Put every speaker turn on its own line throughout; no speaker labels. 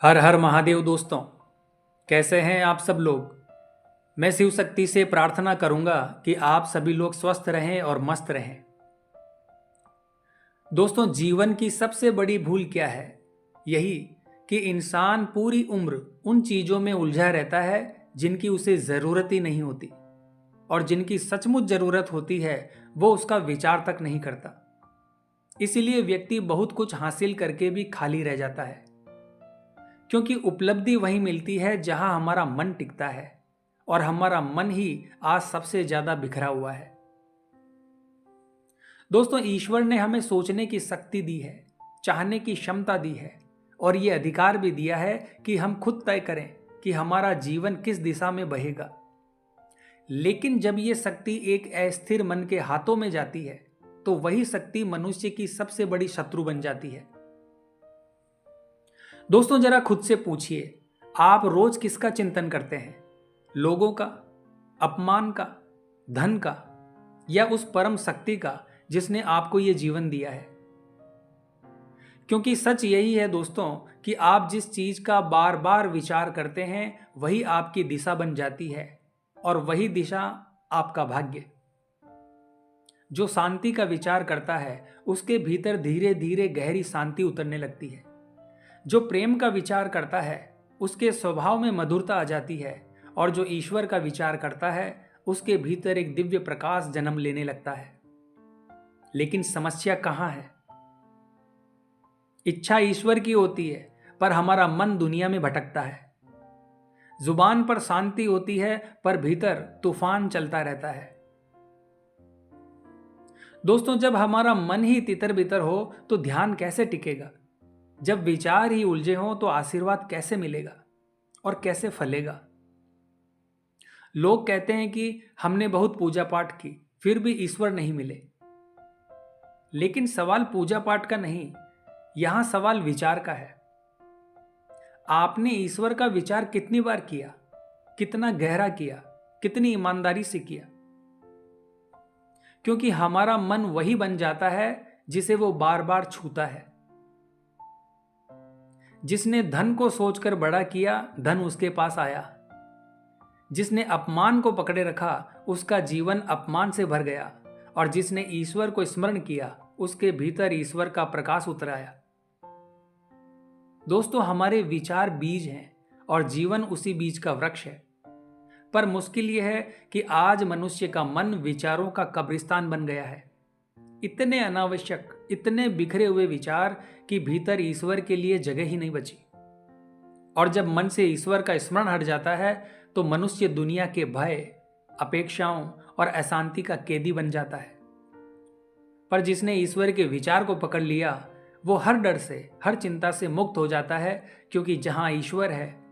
हर हर महादेव दोस्तों। कैसे हैं आप सब लोग। मैं शिव शक्ति से प्रार्थना करूंगा कि आप सभी लोग स्वस्थ रहें और मस्त रहें। दोस्तों, जीवन की सबसे बड़ी भूल क्या है? यही कि इंसान पूरी उम्र उन चीजों में उलझा रहता है जिनकी उसे जरूरत ही नहीं होती, और जिनकी सचमुच जरूरत होती है वो उसका विचार तक नहीं करता। इसीलिए व्यक्ति बहुत कुछ हासिल करके भी खाली रह जाता है, क्योंकि उपलब्धि वहीं मिलती है जहां हमारा मन टिकता है, और हमारा मन ही आज सबसे ज्यादा बिखरा हुआ है। दोस्तों, ईश्वर ने हमें सोचने की शक्ति दी है, चाहने की क्षमता दी है, और ये अधिकार भी दिया है कि हम खुद तय करें कि हमारा जीवन किस दिशा में बहेगा। लेकिन जब ये शक्ति एक अस्थिर मन के हाथों में जाती है तो वही शक्ति मनुष्य की सबसे बड़ी शत्रु बन जाती है। दोस्तों, जरा खुद से पूछिए, आप रोज किसका चिंतन करते हैं? लोगों का, अपमान का, धन का, या उस परम शक्ति का जिसने आपको यह जीवन दिया है? क्योंकि सच यही है दोस्तों कि आप जिस चीज का बार बार विचार करते हैं वही आपकी दिशा बन जाती है, और वही दिशा आपका भाग्य। जो शांति का विचार करता है उसके भीतर धीरे धीरे गहरी शांति उतरने लगती है। जो प्रेम का विचार करता है उसके स्वभाव में मधुरता आ जाती है, और जो ईश्वर का विचार करता है उसके भीतर एक दिव्य प्रकाश जन्म लेने लगता है। लेकिन समस्या कहां है? इच्छा ईश्वर की होती है, पर हमारा मन दुनिया में भटकता है। जुबान पर शांति होती है, पर भीतर तूफान चलता रहता है। दोस्तों, जब हमारा मन ही तितर बितर हो तो ध्यान कैसे टिकेगा? जब विचार ही उलझे हों तो आशीर्वाद कैसे मिलेगा और कैसे फलेगा? लोग कहते हैं कि हमने बहुत पूजा पाठ की फिर भी ईश्वर नहीं मिले। लेकिन सवाल पूजा पाठ का नहीं, यहां सवाल विचार का है। आपने ईश्वर का विचार कितनी बार किया, कितना गहरा किया, कितनी ईमानदारी से किया? क्योंकि हमारा मन वही बन जाता है जिसे वो बार बार छूता है। जिसने धन को सोचकर बड़ा किया, धन उसके पास आया। जिसने अपमान को पकड़े रखा उसका जीवन अपमान से भर गया, और जिसने ईश्वर को स्मरण किया उसके भीतर ईश्वर का प्रकाश उतर आया। दोस्तों, हमारे विचार बीज हैं और जीवन उसी बीज का वृक्ष है। पर मुश्किल यह है कि आज मनुष्य का मन विचारों का कब्रिस्तान बन गया है। इतने अनावश्यक, इतने बिखरे हुए कि कि भीतर ईश्वर के लिए जगह ही नहीं बची। और जब मन से ईश्वर का स्मरण हट जाता है तो मनुष्य दुनिया के भय, अपेक्षाओं और अशांति का कैदी बन जाता है। पर जिसने ईश्वर के विचार को पकड़ लिया वो हर डर से, हर चिंता से मुक्त हो जाता है, क्योंकि जहां ईश्वर है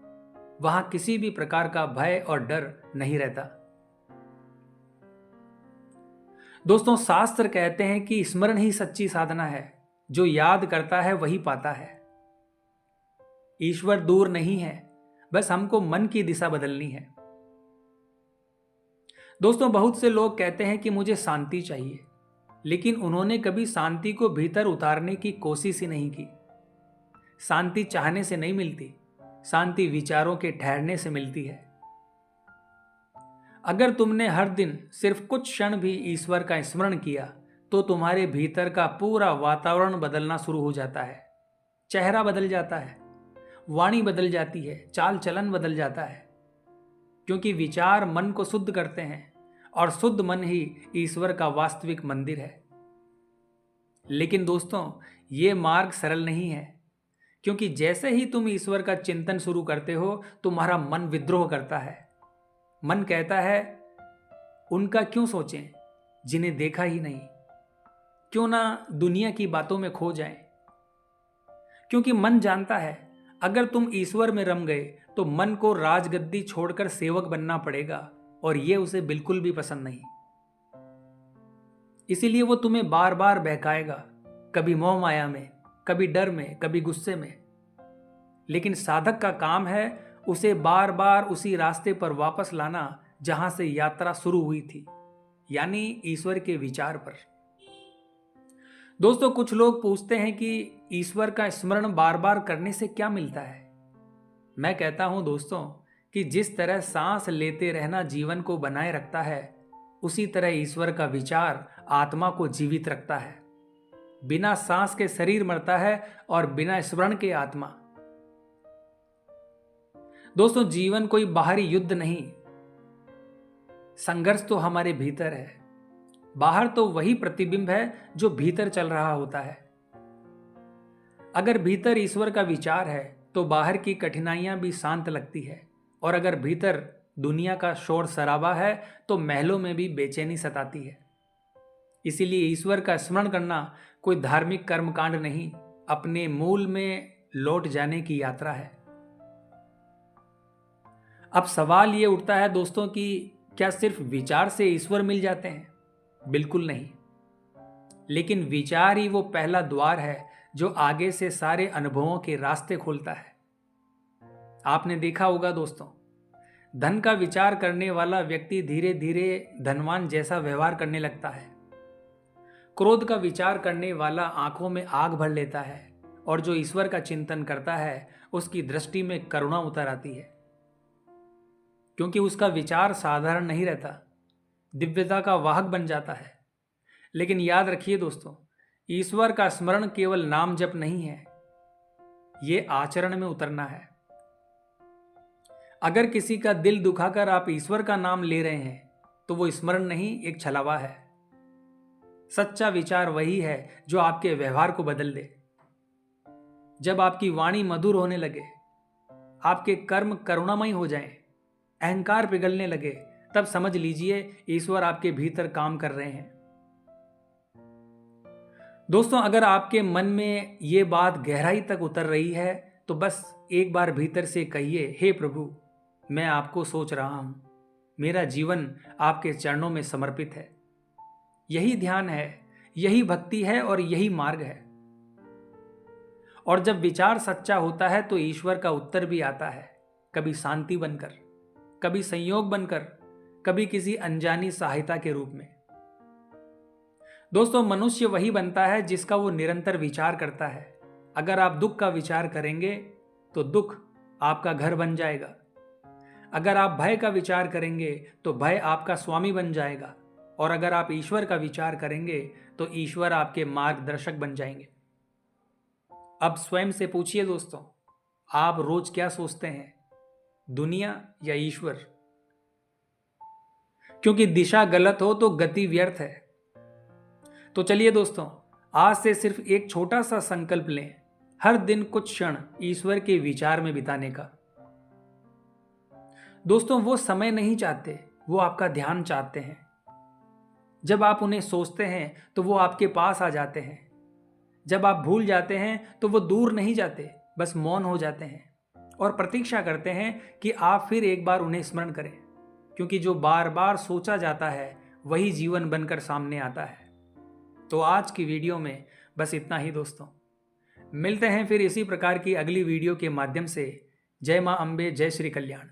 वहां किसी भी प्रकार का भय और डर नहीं रहता। दोस्तों, शास्त्र कहते हैं कि स्मरण ही सच्ची साधना है। जो याद करता है वही पाता है। ईश्वर दूर नहीं है, बस हमको मन की दिशा बदलनी है। दोस्तों, बहुत से लोग कहते हैं कि मुझे शांति चाहिए, लेकिन उन्होंने कभी शांति को भीतर उतारने की कोशिश ही नहीं की। शांति चाहने से नहीं मिलती, शांति विचारों के ठहरने से मिलती है। अगर तुमने हर दिन सिर्फ कुछ क्षण भी ईश्वर का स्मरण किया तो तुम्हारे भीतर का पूरा वातावरण बदलना शुरू हो जाता है। चेहरा बदल जाता है, वाणी बदल जाती है, चाल चलन बदल जाता है। क्योंकि विचार मन को शुद्ध करते हैं, और शुद्ध मन ही ईश्वर का वास्तविक मंदिर है। लेकिन दोस्तों, ये मार्ग सरल नहीं है, क्योंकि जैसे ही तुम ईश्वर का चिंतन शुरू करते हो तुम्हारा मन विद्रोह करता है। मन कहता है, उनका क्यों सोचें जिन्हें देखा ही नहीं, क्यों ना दुनिया की बातों में खो जाएं। क्योंकि मन जानता है अगर तुम ईश्वर में रम गए तो मन को राजगद्दी छोड़कर सेवक बनना पड़ेगा, और यह उसे बिल्कुल भी पसंद नहीं। इसीलिए वो तुम्हें बार बार बहकाएगा, कभी मोह माया में, कभी डर में, कभी गुस्से में। लेकिन साधक का काम है उसे बार बार उसी रास्ते पर वापस लाना जहां से यात्रा शुरू हुई थी, यानी ईश्वर के विचार पर। दोस्तों, कुछ लोग पूछते हैं कि ईश्वर का स्मरण बार बार करने से क्या मिलता है। मैं कहता हूं दोस्तों कि जिस तरह सांस लेते रहना जीवन को बनाए रखता है, उसी तरह ईश्वर का विचार आत्मा को जीवित रखता है। बिना सांस के शरीर मरता है और बिना स्मरण के आत्मा। दोस्तों, जीवन कोई बाहरी युद्ध नहीं, संघर्ष तो हमारे भीतर है। बाहर तो वही प्रतिबिंब है जो भीतर चल रहा होता है। अगर भीतर ईश्वर का विचार है तो बाहर की कठिनाइयां भी शांत लगती है, और अगर भीतर दुनिया का शोर शराबा है तो महलों में भी बेचैनी सताती है। इसीलिए ईश्वर का स्मरण करना कोई धार्मिक कर्मकांड नहीं, अपने मूल में लौट जाने की यात्रा है। अब सवाल ये उठता है दोस्तों कि क्या सिर्फ विचार से ईश्वर मिल जाते हैं? बिल्कुल नहीं, लेकिन विचार ही वो पहला द्वार है जो आगे से सारे अनुभवों के रास्ते खोलता है। आपने देखा होगा दोस्तों, धन का विचार करने वाला व्यक्ति धीरे धीरे धनवान जैसा व्यवहार करने लगता है। क्रोध का विचार करने वाला आंखों में आग भर लेता है, और जो ईश्वर का चिंतन करता है उसकी दृष्टि में करुणा उतर आती है, क्योंकि उसका विचार साधारण नहीं रहता, दिव्यता का वाहक बन जाता है। लेकिन याद रखिए दोस्तों, ईश्वर का स्मरण केवल नाम जप नहीं है, ये आचरण में उतरना है। अगर किसी का दिल दुखाकर आप ईश्वर का नाम ले रहे हैं तो वो स्मरण नहीं, एक छलावा है। सच्चा विचार वही है जो आपके व्यवहार को बदल दे। जब आपकी वाणी मधुर होने लगे, आपके कर्म करुणामय हो जाएं, अहंकार पिघलने लगे, तब समझ लीजिए ईश्वर आपके भीतर काम कर रहे हैं। दोस्तों, अगर आपके मन में ये बात गहराई तक उतर रही है तो बस एक बार भीतर से कहिए, हे प्रभु, मैं आपको सोच रहा हूं, मेरा जीवन आपके चरणों में समर्पित है। यही ध्यान है, यही भक्ति है और यही मार्ग है। और जब विचार सच्चा होता है तो ईश्वर का उत्तर भी आता है, कभी शांति बनकर, कभी संयोग बनकर, कभी किसी अनजानी सहायता के रूप में। दोस्तों, मनुष्य वही बनता है जिसका वो निरंतर विचार करता है। अगर आप दुख का विचार करेंगे तो दुख आपका घर बन जाएगा। अगर आप भय का विचार करेंगे तो भय आपका स्वामी बन जाएगा। और अगर आप ईश्वर का विचार करेंगे तो ईश्वर आपके मार्गदर्शक बन जाएंगे। अब स्वयं से पूछिए दोस्तों, आप रोज क्या सोचते हैं, दुनिया या ईश्वर? क्योंकि दिशा गलत हो तो गति व्यर्थ है। तो चलिए दोस्तों, आज से सिर्फ एक छोटा सा संकल्प लें, हर दिन कुछ क्षण ईश्वर के विचार में बिताने का। दोस्तों, वो समय नहीं चाहते, वो आपका ध्यान चाहते हैं। जब आप उन्हें सोचते हैं तो वो आपके पास आ जाते हैं। जब आप भूल जाते हैं तो वो दूर नहीं जाते, बस मौन हो जाते हैं और प्रतीक्षा करते हैं कि आप फिर एक बार उन्हें स्मरण करें। क्योंकि जो बार बार सोचा जाता है वही जीवन बनकर सामने आता है। तो आज की वीडियो में बस इतना ही दोस्तों। मिलते हैं फिर इसी प्रकार की अगली वीडियो के माध्यम से। जय मां अम्बे, जय श्री कल्याण।